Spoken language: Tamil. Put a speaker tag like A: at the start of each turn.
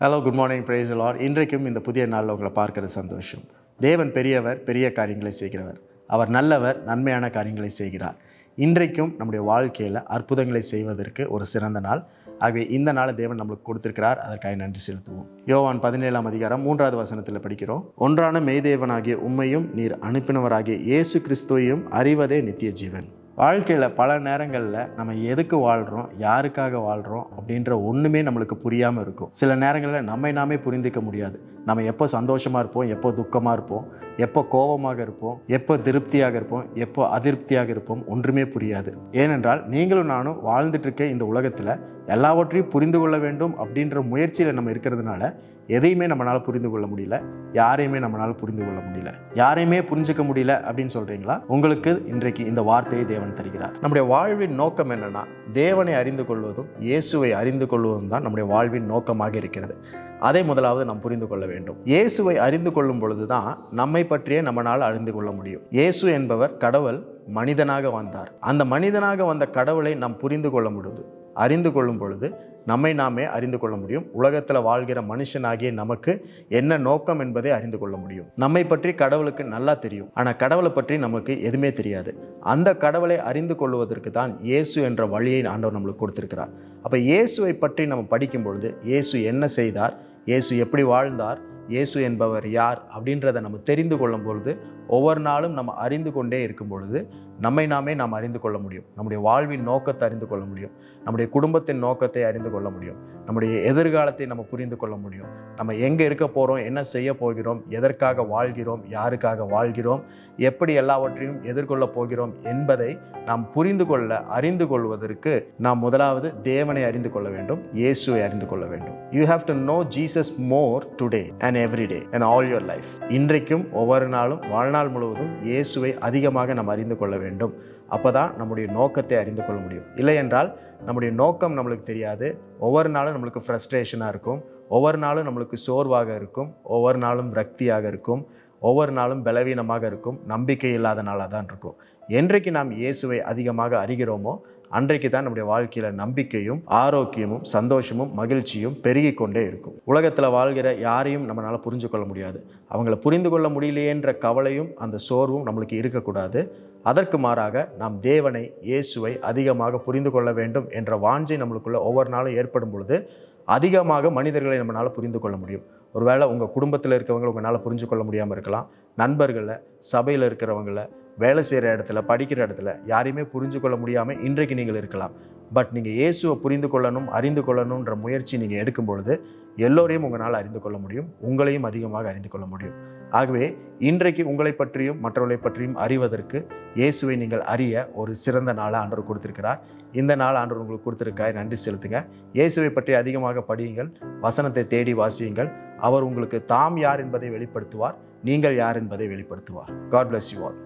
A: Hello, good morning, praise the Lord. இன்றைக்கும் இந்த புதிய நாளில் உங்களை பார்க்கிறது சந்தோஷம். தேவன் பெரியவர், பெரிய காரியங்களை செய்கிறவர். அவர் நல்லவர், நன்மையான காரியங்களை செய்கிறார். இன்றைக்கும் நம்முடைய வாழ்க்கையில் அற்புதங்களை செய்வதற்கு ஒரு சிறந்த நாள். ஆகவே இந்த நாளை தேவன் நம்மளுக்கு கொடுத்திருக்கிறார். அதற்காக நன்றி செலுத்துவோம். யோவான் 17ஆம் அதிகாரம் 3வது வசனத்தில் படிக்கிறோம். ஒன்றான மெய்தேவனாகிய உம்மையும் நீர் அனுப்பினவராகிய இயேசு கிறிஸ்துவையும் அறிவதே நித்திய ஜீவன். வாழ்க்கையில் பல நேரங்களில் நம்ம எதுக்கு வாழ்கிறோம், யாருக்காக வாழ்கிறோம் அப்படின்ற ஒன்றுமே நம்மளுக்கு புரியாமல் இருக்கும். சில நேரங்களில் நம்மை நாமே புரிந்துக்க முடியாது. நம்ம எப்போ சந்தோஷமாக இருப்போம், எப்போ துக்கமாக இருப்போம், எப்போ கோபமாக இருப்போம், எப்போ திருப்தியாக இருப்போம், எப்போ அதிருப்தியாக இருப்போம், ஒன்றுமே புரியாது. ஏனென்றால் நீங்களும் நானும் வாழ்ந்துட்டு இருக்க இந்த உலகத்தில் எல்லாவற்றையும் புரிந்து கொள்ள வேண்டும் அப்படின்ற முயற்சியில் நம்ம இருக்கிறதுனால எதையுமே நம்மளால் புரிந்து கொள்ள முடியல, யாரையுமே நம்மளால் புரிந்து கொள்ள முடியல. யாரையுமே புரிஞ்சுக்க முடியல அப்படின்னு சொல்கிறீங்களா? உங்களுக்கு இன்றைக்கு இந்த வார்த்தையை தேவன் தருகிறார். நம்முடைய வாழ்வின் நோக்கம் என்னன்னா, தேவனை அறிந்து கொள்வதும் இயேசுவை அறிந்து கொள்வதும் தான் நம்முடைய வாழ்வின் நோக்கமாக இருக்கிறது. அதை முதலாவது நாம் புரிந்து கொள்ள வேண்டும். இயேசுவை அறிந்து கொள்ளும் பொழுதுதான் நம்மை பற்றியே நம்மளால் அறிந்து கொள்ள முடியும். இயேசு என்பவர் கடவுள் மனிதனாக வந்தார். அந்த மனிதனாக வந்த கடவுளை நாம் புரிந்து கொள்ள முடியும். அறிந்து கொள்ளும் பொழுது நம்மை நாமே அறிந்து கொள்ள முடியும். உலகத்தில் வாழ்கிற மனுஷனாகிய நமக்கு என்ன நோக்கம் என்பதை அறிந்து கொள்ள முடியும். நம்மை பற்றி கடவுளுக்கு நல்லா தெரியும், ஆனால் கடவுளை பற்றி நமக்கு எதுவுமே தெரியாது. அந்த கடவுளை அறிந்து கொள்வதற்கு தான் இயேசு என்ற வழியை ஆண்டவர் நம்மளுக்கு கொடுத்திருக்கிறார். அப்போ இயேசுவை பற்றி நம்ம படிக்கும் பொழுது, இயேசு என்ன செய்தார், இயேசு எப்படி வாழ்ந்தார், இயேசு என்பவர் யார் அப்படின்றத நம்ம தெரிந்து கொள்ளும் பொழுது, ஒவ்வொரு நாளும் நம்ம அறிந்து கொண்டே இருக்கும் பொழுது நம்மை நாமே நாம் அறிந்து கொள்ள முடியும். நம்முடைய வாழ்வின் நோக்கத்தை அறிந்து கொள்ள முடியும். நம்முடைய குடும்பத்தின் நோக்கத்தை அறிந்து கொள்ள முடியும். நம்முடைய எதிர்காலத்தை நம்ம புரிந்து கொள்ள முடியும். நம்ம எங்கே இருக்க போகிறோம், என்ன செய்ய போகிறோம், எதற்காக வாழ்கிறோம், யாருக்காக வாழ்கிறோம், எப்படி எல்லாவற்றையும் எதிர்கொள்ள போகிறோம் என்பதை நாம் புரிந்து கொள்ள, அறிந்து கொள்வதற்கு நாம் முதலாவது தேவனை அறிந்து கொள்ள வேண்டும், இயேசுவை அறிந்து கொள்ள வேண்டும். You have to know Jesus more today and every day and all your life. இன்றைக்கும் ஒவ்வொரு நாளும் வாழ்நாள் முழுவதும் இயேசுவை அதிகமாக நாம் அறிந்து கொள்ள வேண்டும். அப்போதான் நம்முடைய நோக்கத்தை அறிந்து கொள்ள முடியும். இல்லை என்றால் நம்முடைய நோக்கம் நம்மளுக்கு தெரியாது. ஒவ்வொரு நாளும் நம்மளுக்கு ஃப்ரஸ்ட்ரேஷனாக இருக்கும், ஒவ்வொரு நாளும் நம்மளுக்கு சோர்வாக இருக்கும், ஒவ்வொரு நாளும் விரக்தியாக இருக்கும், ஒவ்வொரு நாளும் பலவீனமாக இருக்கும், நம்பிக்கை இல்லாத நாளாக தான் இருக்கும். என்றைக்கு நாம் இயேசுவை அதிகமாக அறிகிறோமோ அன்றைக்கு தான் நம்முடைய வாழ்க்கையில் நம்பிக்கையும் ஆரோக்கியமும் சந்தோஷமும் மகிழ்ச்சியும் பெருகி கொண்டே இருக்கும். உலகத்தில் வாழ்கிற யாரையும் நம்மளால் புரிஞ்சு கொள்ள முடியாது. அவங்கள புரிந்து கொள்ள முடியலையேன்ற கவலையும் அந்த சோர்வும் நம்மளுக்கு இருக்கக்கூடாது. அதற்கு மாறாக நாம் தேவனை, இயேசுவை அதிகமாக புரிந்து கொள்ள வேண்டும் என்ற வாஞ்சை நம்மளுக்குள்ள ஒவ்வொரு நாளும் ஏற்படும் பொழுது அதிகமாக மனிதர்களை நம்மளால் புரிந்து கொள்ள முடியும். ஒருவேளை உங்கள் குடும்பத்தில் இருக்கிறவங்களை உங்களால் புரிஞ்சு கொள்ள முடியாமல் இருக்கலாம். நண்பர்களை, சபையில் இருக்கிறவங்களை, வேலை செய்கிற இடத்துல, படிக்கிற இடத்துல யாரையுமே புரிஞ்சு கொள்ள முடியாமல் இன்றைக்கு நீங்கள் இருக்கலாம். பட் நீங்கள் இயேசுவை புரிந்து கொள்ளணும், அறிந்து கொள்ளணுன்ற முயற்சி நீங்கள் எடுக்கும் பொழுது எல்லோரையும் உங்களால் அறிந்து கொள்ள முடியும், உங்களையும் அதிகமாக அறிந்து கொள்ள முடியும். ஆகவே இன்றைக்கு உங்களை பற்றியும் மற்றவர்களை பற்றியும் அறிவதற்கு இயேசுவை நீங்கள் அறிய ஒரு சிறந்த நாளை ஆண்டவர் கொடுத்திருக்கிறார். இந்த நாள் ஆண்டவர் உங்களுக்கு கொடுத்திருக்காய், நன்றி செலுத்துங்க. இயேசுவை பற்றி அதிகமாக படியுங்கள், வசனத்தை தேடி வாசியுங்கள். அவர் உங்களுக்கு தாம் யார் என்பதை வெளிப்படுத்துவார், நீங்கள் யார் என்பதை வெளிப்படுத்துவார். God bless you all.